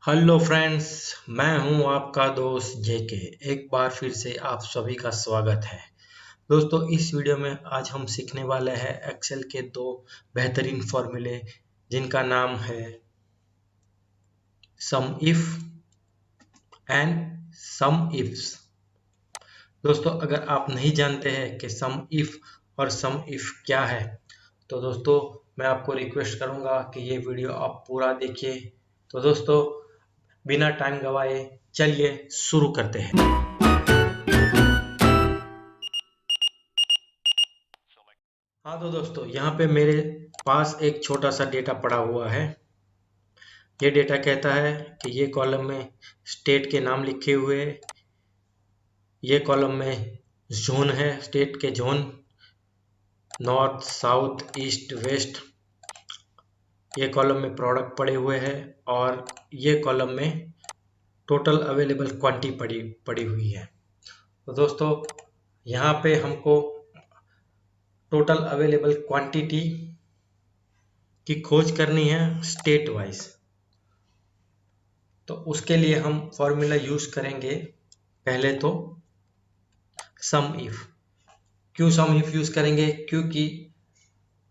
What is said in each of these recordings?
Hello friends, मैं हूं आपका दोस्त जेके। एक बार फिर से आप सभी का स्वागत है। दोस्तों, इस वीडियो में आज हम सीखने वाले हैं एक्सेल के दो बेहतरीन फॉर्मूले जिनका नाम है सम इफ एंड सम इफ्स। दोस्तों, अगर आप नहीं जानते हैं कि सम इफ और सम इफ क्या है तो दोस्तों मैं आपको रिक्वेस्ट करूंगा कि ये वीडियो आप पूरा देखिए। तो दोस्तों, बिना टाइम गवाए चलिए शुरू करते हैं। हाँ तो दोस्तों, यहाँ पे मेरे पास एक छोटा सा डेटा पड़ा हुआ है। ये डेटा कहता है कि ये कॉलम में स्टेट के नाम लिखे हुए, ये कॉलम में जोन है, स्टेट के zone north south east west. ये कॉलम में प्रोडक्ट पड़े हुए हैं और ये कॉलम में टोटल अवेलेबल क्वांटिटी पड़ी हुई है। तो दोस्तों, यहाँ पे हमको टोटल अवेलेबल क्वांटिटी की खोज करनी है स्टेट वाइज। तो उसके लिए हम फॉर्मूला यूज करेंगे पहले तो सम इफ। क्यों सम इफ यूज करेंगे? क्योंकि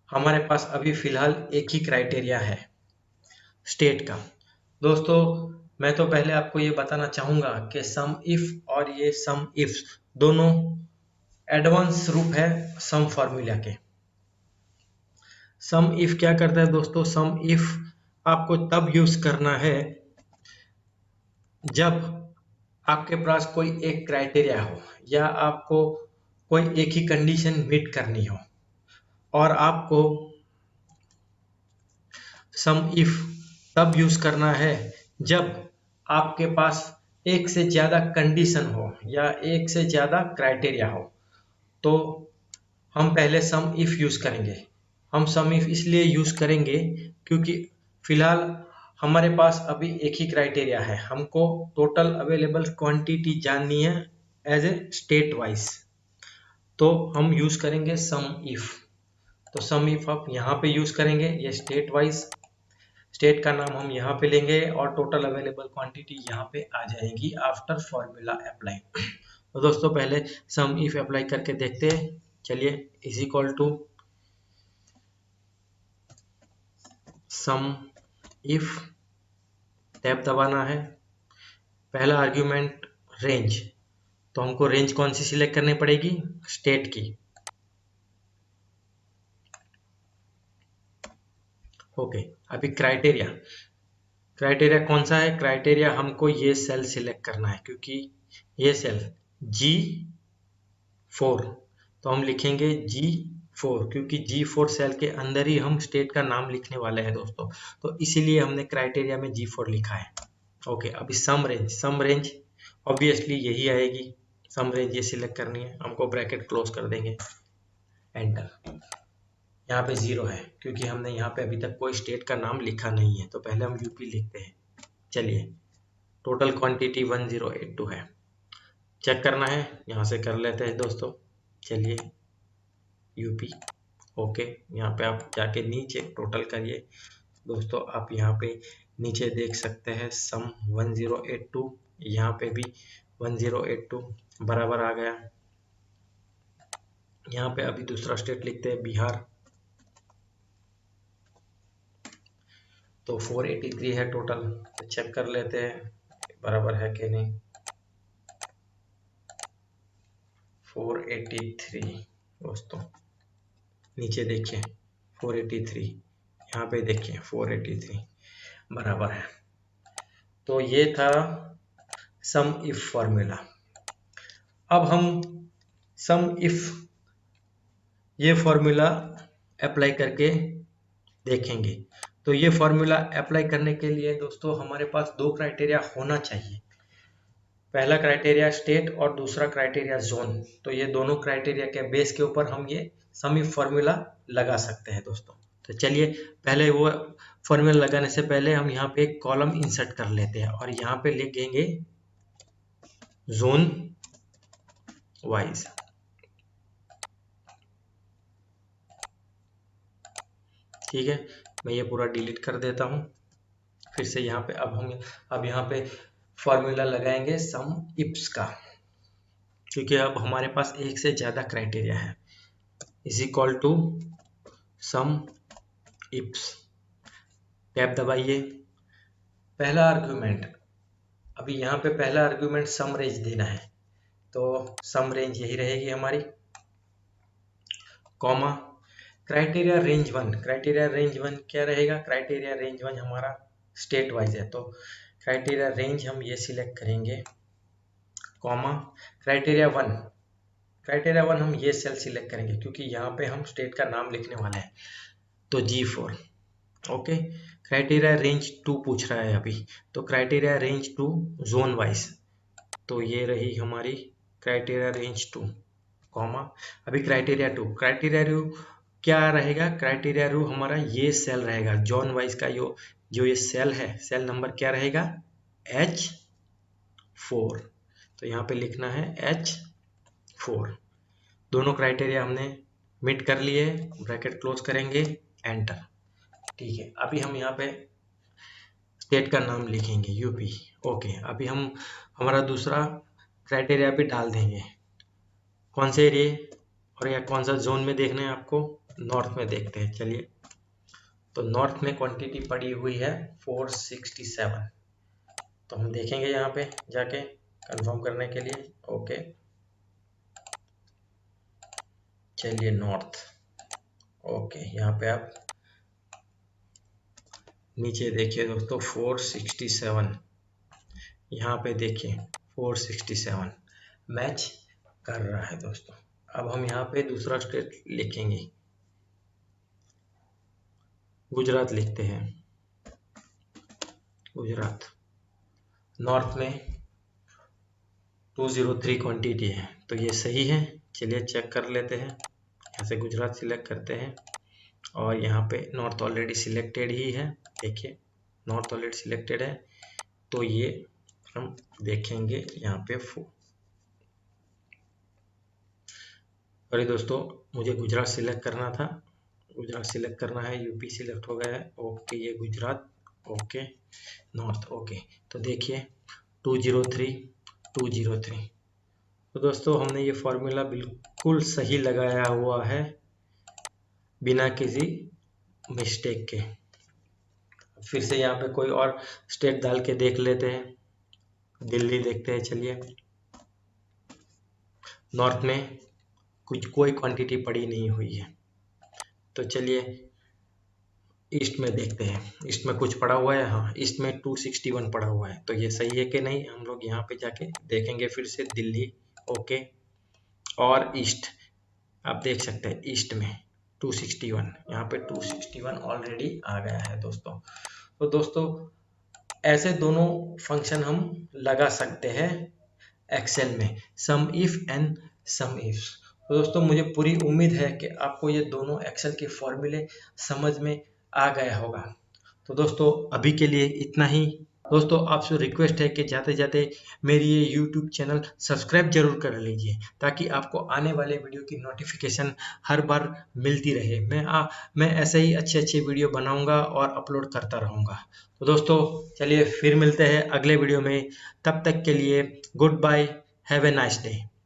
हमारे पास अभी फिलहाल एक ही क्राइटेरिया है स्टेट का। दोस्तों, मैं तो पहले आपको ये बताना चाहूंगा कि सम इफ और ये सम इफ दोनों एडवांस रूप है सम फॉर्मूला के। सम इफ क्या करता है दोस्तों? सम इफ आपको तब यूज करना है जब आपके पास कोई एक क्राइटेरिया हो या आपको कोई एक ही कंडीशन मीट करनी हो, और आपको सम इफ तब यूज करना है जब आपके पास एक से ज्यादा कंडीशन हो या एक से ज्यादा क्राइटेरिया हो। तो हम पहले सम इफ यूज करेंगे। हम सम इफ इसलिए यूज करेंगे क्योंकि फिलहाल हमारे पास अभी एक ही क्राइटेरिया है, हमको टोटल अवेलेबल क्वांटिटी जाननी है एज ए स्टेट वाइज। तो हम यूज करेंगे सम इफ। तो सम इफ आप यहाँ पे यूज करेंगे, ये स्टेट वाइज, स्टेट का नाम हम यहाँ पे लेंगे और टोटल अवेलेबल क्वांटिटी यहाँ पे आ जाएगी आफ्टर फॉर्मूला अप्लाई। तो दोस्तों, पहले सम इफ अप्लाई करके देखते हैं। चलिए, is equal to sum if, tab दबाना है। पहला आर्ग्यूमेंट रेंज, तो हमको रेंज कौन सी सिलेक्ट करनी पड़ेगी? स्टेट की। ओके, अभी क्राइटेरिया, क्राइटेरिया कौन सा है? क्राइटेरिया हमको ये सेल सिलेक्ट करना है क्योंकि ये सेल G4, तो हम लिखेंगे G4 क्योंकि G4 सेल के अंदर ही हम स्टेट का नाम लिखने वाले हैं दोस्तों। तो इसीलिए हमने क्राइटेरिया में G4 लिखा है। ओके, अभी सम रेंज, सम रेंज ऑब्वियसली यही आएगी। सम रेंज ये सिलेक्ट करनी है हमको, ब्रैकेट क्लोज कर देंगे, एंटर। यहाँ पे 0 है क्योंकि हमने यहाँ पे अभी तक कोई स्टेट का नाम लिखा नहीं है, तो पहले हम यूपी लिखते हैं। चलिए, टोटल क्वांटिटी 1082 है। चेक करना है, यहाँ से कर लेते हैं दोस्तों। चलिए, यूपी। ओके, यहाँ पे आप जाके नीचे टोटल करिए दोस्तों। आप यहाँ पे नीचे देख सकते हैं सम 1082, यहाँ पे भी 1082 बराबर आ गया। यहाँ पे अभी दूसरा स्टेट लिखते हैं बिहार, तो 483 है टोटल। तो चेक कर लेते हैं बराबर है कि नहीं। 483 दोस्तों, नीचे देखिए 483, यहाँ पे देखिए 483 बराबर है। तो ये था सम इफ फॉर्मूला। अब हम सम इफ ये फॉर्मूला अप्लाई करके देखेंगे। तो ये फॉर्मूला अप्लाई करने के लिए दोस्तों हमारे पास दो क्राइटेरिया होना चाहिए। पहला क्राइटेरिया स्टेट और दूसरा क्राइटेरिया जोन। तो ये दोनों क्राइटेरिया के बेस के ऊपर हम ये सम इफ फॉर्मूला लगा सकते हैं दोस्तों। तो चलिए, पहले वो फॉर्मूला लगाने से पहले हम यहाँ पे एक कॉलम इंसर्ट कर लेते हैं और यहाँ पे लिखेंगे जोन वाइज। ठीक है, मैं ये पूरा डिलीट कर देता हूँ। फिर से यहाँ पे अब यहाँ पे फॉर्मूला लगाएंगे सम इफ्स का, क्योंकि अब हमारे पास एक से ज़्यादा क्राइटेरिया है। Is equal to sum ifs, tab दबाइए। पहला आर्ग्यूमेंट, अभी यहाँ पे पहला आर्ग्यूमेंट सम रेंज देना है, तो सम रेंज यही रहेगी हमारी, comma criteria range one. Criteria range one क्या रहेगा? क्राइटेरिया रेंज वन हमारा स्टेट वाइज है, तो क्राइटेरिया रेंज हम ये सिलेक्ट करेंगे, comma criteria one. Criteria one हम ये सेल सिलेक्ट करेंगे क्योंकि यहाँ पे हम स्टेट का नाम लिखने वाले हैं, तो G4। Okay, criteria range to पूछ रहा है अभी, तो criteria range two zone wise, तो ये रही हमारी क्राइटेरिया रेंज टू, कॉमा अभी क्राइटेरिया टू। क्राइटेरिया टू क्या रहेगा? क्राइटेरिया टू हमारा ये सेल रहेगा जोन वाइज का, जो ये सेल है, सेल नंबर क्या रहेगा? H4। तो यहाँ पे लिखना है H4। दोनों क्राइटेरिया हमने मीट कर लिए, ब्रैकेट क्लोज करेंगे, एंटर। ठीक है, अभी हम यहाँ पे स्टेट का नाम लिखेंगे यूपी। ओके, अभी हम हमारा दूसरा क्राइटेरिया भी डाल देंगे, कौन से एरिया और या कौन सा जोन में देखना है आपको? नॉर्थ में देखते हैं, चलिए। तो नॉर्थ में क्वांटिटी पड़ी हुई है 467, तो हम देखेंगे यहाँ पे जाके कंफर्म करने के लिए। ओके, चलिए नॉर्थ। ओके, यहाँ पे आप नीचे देखिए दोस्तों 467, यहाँ पे देखिए 467 मैच कर रहा है दोस्तों। अब हम यहाँ पे दूसरा स्टेट लिखेंगे, गुजरात लिखते हैं, गुजरात। नॉर्थ में 203 क्वांटिटी है, तो ये सही है। चलिए चेक कर लेते हैं, यहाँ से गुजरात सिलेक्ट करते हैं और यहाँ पे नॉर्थ ऑलरेडी सिलेक्टेड ही है, देखिए नॉर्थ ऑलरेडी सिलेक्टेड है, तो ये हम देखेंगे यहाँ पे अरे दोस्तों, मुझे गुजरात सिलेक्ट करना था, गुजरात सिलेक्ट करना है, यूपी सिलेक्ट हो गया है। ओके, ये गुजरात, ओके नॉर्थ, ओके। तो देखिए 203। तो दोस्तों हमने ये फॉर्मूला बिल्कुल सही लगाया हुआ है, बिना किसी मिस्टेक के। फिर से यहाँ पे कोई और स्टेट डाल के देख लेते हैं, दिल्ली देखते हैं, चलिए। नॉर्थ में कोई क्वांटिटी पड़ी नहीं हुई है, तो चलिए ईस्ट में देखते हैं, ईस्ट में कुछ पड़ा हुआ है। हाँ, ईस्ट में 261 पड़ा हुआ है, तो ये सही है कि नहीं, हम लोग यहाँ पे जाके देखेंगे फिर से। दिल्ली, ओके, और ईस्ट आप देख सकते हैं, ईस्ट में 261, यहाँ पे 261 ऑलरेडी आ गया है दोस्तों। तो दोस्तों ऐसे दोनों फंक्शन हम लगा सकते हैं एक्सेल में, सम इफ एंड सम इफ्स। तो दोस्तों मुझे पूरी उम्मीद है कि आपको ये दोनों एक्सेल के फॉर्मूले समझ में आ गया होगा। तो दोस्तों अभी के लिए इतना ही। दोस्तों आपसे रिक्वेस्ट है कि जाते जाते मेरी ये यूट्यूब चैनल सब्सक्राइब जरूर कर लीजिए, ताकि आपको आने वाले वीडियो की नोटिफिकेशन हर बार मिलती रहे। मैं ऐसे ही अच्छे अच्छे वीडियो बनाऊंगा और अपलोड करता रहूंगा। तो दोस्तों चलिए फिर मिलते हैं अगले वीडियो में, तब तक के लिए goodbye, have a nice day.